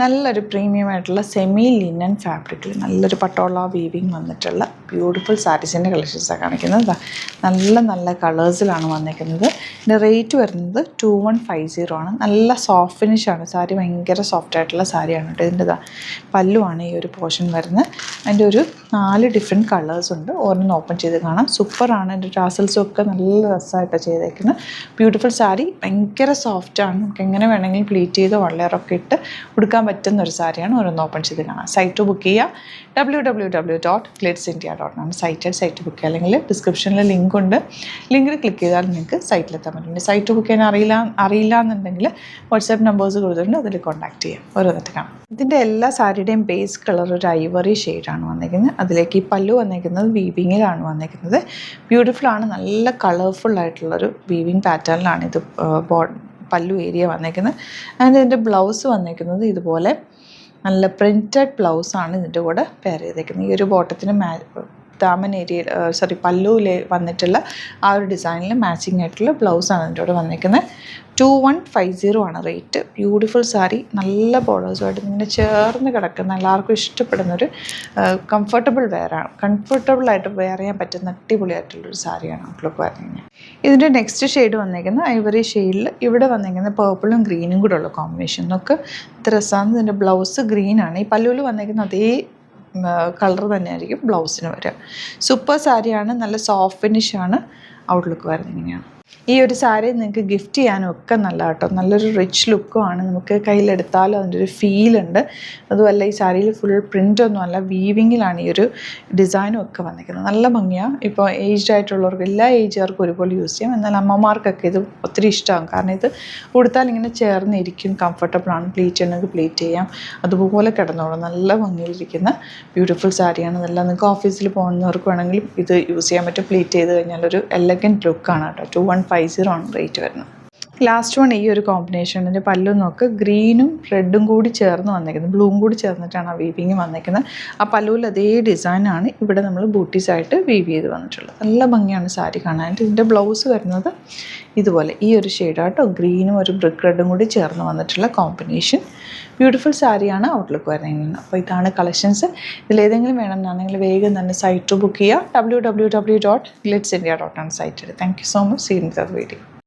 നല്ലൊരു പ്രീമിയം ആയിട്ടുള്ള semi linen ഫാബ്രിക്കിൽ നല്ലൊരു പട്ടോള വീവിങ് വന്നിട്ടുള്ള ബ്യൂട്ടിഫുൾ സാരീസിൻ്റെ കളക്ഷൻസാണ് കാണിക്കുന്നത്. നല്ല നല്ല കളേഴ്സിലാണ് വന്നിരിക്കുന്നത്. ഇതിൻ്റെ റേറ്റ് വരുന്നത് 2150 ആണ്. നല്ല സോഫ്റ്റ് ഫിനിഷാണ് സാരി, ഭയങ്കര സോഫ്റ്റ് ആയിട്ടുള്ള സാരിയാണ് കേട്ടോ. ഇതിൻ്റെ പല്ലുവാണ് ഈ ഒരു പോർഷൻ വരുന്നത്. അതിൻ്റെ ഒരു 4 ഡിഫറെൻറ്റ് കളേഴ്സ് ഉണ്ട്. ഓരോന്ന് ഓപ്പൺ ചെയ്ത് കാണാം. സൂപ്പറാണ്. എൻ്റെ ടാസൽസും ഒക്കെ നല്ല രസമായിട്ടാണ് ചെയ്തേക്കുന്നത്. ബ്യൂട്ടിഫുൾ സാരി, ഭയങ്കര സോഫ്റ്റാണ്. നമുക്ക് എങ്ങനെ വേണമെങ്കിലും പ്ലീറ്റ് ചെയ്ത് വളരെയൊക്കെ ഇട്ട് കൊടുക്കാൻ പറ്റുന്ന ഒരു സാരിയാണ്. ഓരോന്ന് ഓപ്പൺ ചെയ്ത് കാണാം. സൈറ്റ് ബുക്ക് ചെയ്യുക www.glitzindia.com സൈറ്റ് ബുക്ക് ചെയ്യുക. അല്ലെങ്കിൽ ഡിസ്ക്രിപ്ഷനിൽ ലിങ്ക് ഉണ്ട്. ലിങ്കിൽ ക്ലിക്ക് ചെയ്താൽ നിങ്ങൾക്ക് സൈറ്റിലെത്താൻ പറ്റുന്നുണ്ട്. സൈറ്റ് ബുക്ക് ചെയ്യാൻ അറിയില്ല എന്നുണ്ടെങ്കിൽ വാട്സാപ്പ് നമ്പേഴ്സ് കൊടുത്തിട്ടുണ്ട്, അതിൽ കോൺടാക്ട് ചെയ്യാം. ഓരോന്നിട്ട് കാണാം. ഇതിൻ്റെ എല്ലാ സാരിയുടെയും ബേസ് കളർ ഒരു ഐവറി ഷെയ്ഡാണ് വന്നിരിക്കുന്നത്. അതിലേക്ക് ഈ പല്ലു വന്നിരിക്കുന്നത് വീവിങ്ങിലാണ് വന്നിരിക്കുന്നത്. ബ്യൂട്ടിഫുള്ളാണ്. നല്ല കളർഫുൾ ആയിട്ടുള്ളൊരു വീവിങ് പാറ്റേണിലാണ് ഇത് പല്ലു ഏരിയ വന്നേക്കുന്നത്. ആൻഡ് ഇതിൻ്റെ ബ്ലൗസ് വന്നേക്കുന്നത് ഇതുപോലെ നല്ല പ്രിൻറ്റഡ് ബ്ലൗസാണ് ഇതിൻ്റെ കൂടെ പെയർ ചെയ്തേക്കുന്നത്. ഈ ഒരു ബോട്ടത്തിന് ദാമൻ ഏരിയയിൽ പല്ലുവിൽ വന്നിട്ടുള്ള ആ ഒരു ഡിസൈനിൽ മാച്ചിങ് ആയിട്ടുള്ള ബ്ലൗസാണ് ഇതിൻ്റെ കൂടെ വന്നേക്കുന്നത്. 2150 ആണ് റേറ്റ്. ബ്യൂട്ടിഫുൾ സാരി, നല്ല ബോർഡേഴ്സുമായിട്ട് ഇങ്ങനെ ചേർന്ന് കിടക്കുന്ന എല്ലാവർക്കും ഇഷ്ടപ്പെടുന്നൊരു കംഫർട്ടബിളായിട്ട് വെയർ ചെയ്യാൻ പറ്റുന്ന അടിപൊളിയായിട്ടുള്ളൊരു സാരിയാണ് ഔട്ട്ലുക്ക് വരുന്നത്. ഇതിൻ്റെ നെക്സ്റ്റ് ഷെയ്ഡ് വന്നേക്കുന്നത് ഐവറി ഷെയ്ഡിൽ ഇവിടെ വന്നേക്കുന്നത് പേർപ്പിളും ഗ്രീനും കൂടെ ഉള്ള കോമ്പിനേഷൻ. ഒക്കെ ഡ്രസ്സാണ്. ഇതിൻ്റെ ബ്ലൗസ് ഗ്രീനാണ്. ഈ പല്ലുവിൽ വന്നേക്കുന്ന അതേ കളർ തന്നെയായിരിക്കും ബ്ലൗസിന് വരിക. സൂപ്പർ സാരിയാണ്. നല്ല സോഫ്റ്റ് ഫിനിഷാണ്. ഔട്ട്ലുക്ക് വരുന്നത് ഇങ്ങനെയാണ്. ഈ ഒരു സാരി നിങ്ങൾക്ക് ഗിഫ്റ്റ് ചെയ്യാനും ഒക്കെ നല്ല കേട്ടോ. നല്ലൊരു റിച്ച് ലുക്കുമാണ്. നമുക്ക് കയ്യിലെടുത്താലും അതിൻ്റെ ഒരു ഫീലുണ്ട്. അതുമല്ല ഈ സാരിയിൽ ഫുൾ പ്രിൻ്റൊന്നും അല്ല, വീവിങ്ങിലാണ് ഈ ഒരു ഡിസൈനും ഒക്കെ വന്നിരിക്കുന്നത്. നല്ല ഭംഗിയാണ്. ഇപ്പോൾ ഏജ്ഡ് ആയിട്ടുള്ളവർക്ക്, എല്ലാ ഏജുകാർക്കും ഒരുപോലെ യൂസ് ചെയ്യാം. എന്നാൽ അമ്മമാർക്കൊക്കെ ഇത് ഒത്തിരി ഇഷ്ടമാകും. കാരണം ഇത് ഉടുത്താൽ ഇങ്ങനെ ചേർന്നിരിക്കും, കംഫർട്ടബിളാണ്. പ്ലീറ്റ് ചെയ്യണമെങ്കിൽ പ്ലീറ്റ് ചെയ്യാം. അതുപോലെ കിടന്നോളും. നല്ല ഭംഗിയിലിരിക്കുന്ന ബ്യൂട്ടിഫുൾ സാരിയാണ്. ഇതെല്ലാം നിങ്ങൾക്ക് ഓഫീസിൽ പോകുന്നവർക്ക് വേണമെങ്കിലും ഇത് യൂസ് ചെയ്യാൻ പറ്റും. പ്ലീറ്റ് ചെയ്ത് കഴിഞ്ഞാൽ ഒരു എലഗൻറ്റ് ലുക്കാണ് കേട്ടോ. 2150 ആണ് റേറ്റ് വരുന്നത്. ലാസ്റ്റ് വൺ ഈ ഒരു കോമ്പിനേഷൻ. ഇതിൻ്റെ പല്ലു നോക്ക്, ഗ്രീനും റെഡും കൂടി ചേർന്ന് വന്നിരിക്കുന്നത്, ബ്ലൂവും കൂടി ചേർന്നിട്ടാണ് ആ വീവിങ് വന്നിരിക്കുന്നത്. ആ പല്ലുവിൽ അതേ ഡിസൈനാണ് ഇവിടെ നമ്മൾ ബൂട്ടീസായിട്ട് വീവ് ചെയ്ത് വന്നിട്ടുള്ളത്. നല്ല ഭംഗിയാണ് സാരി കാണാനായിട്ട്. ഇതിൻ്റെ ബ്ലൗസ് വരുന്നത് ഇതുപോലെ ഈ ഒരു ഷെയ്ഡാട്ടോ. ഗ്രീനും ഒരു ബ്രിക്ക് റെഡും കൂടി ചേർന്ന് വന്നിട്ടുള്ള കോമ്പിനേഷൻ. ബ്യൂട്ടിഫുൾ സാരിയാണ് ഔട്ട്ലുക്ക് വരുന്നത്. അപ്പോൾ ഇതാണ് കളക്ഷൻസ്. ഇതിലേതെങ്കിലും വേണമെന്നാണെങ്കിൽ വേഗം തന്നെ സൈറ്റ് ബുക്ക് ചെയ്യുക. www.glitzindia.com സൈറ്റിൽ. Thank you so much. See in the video.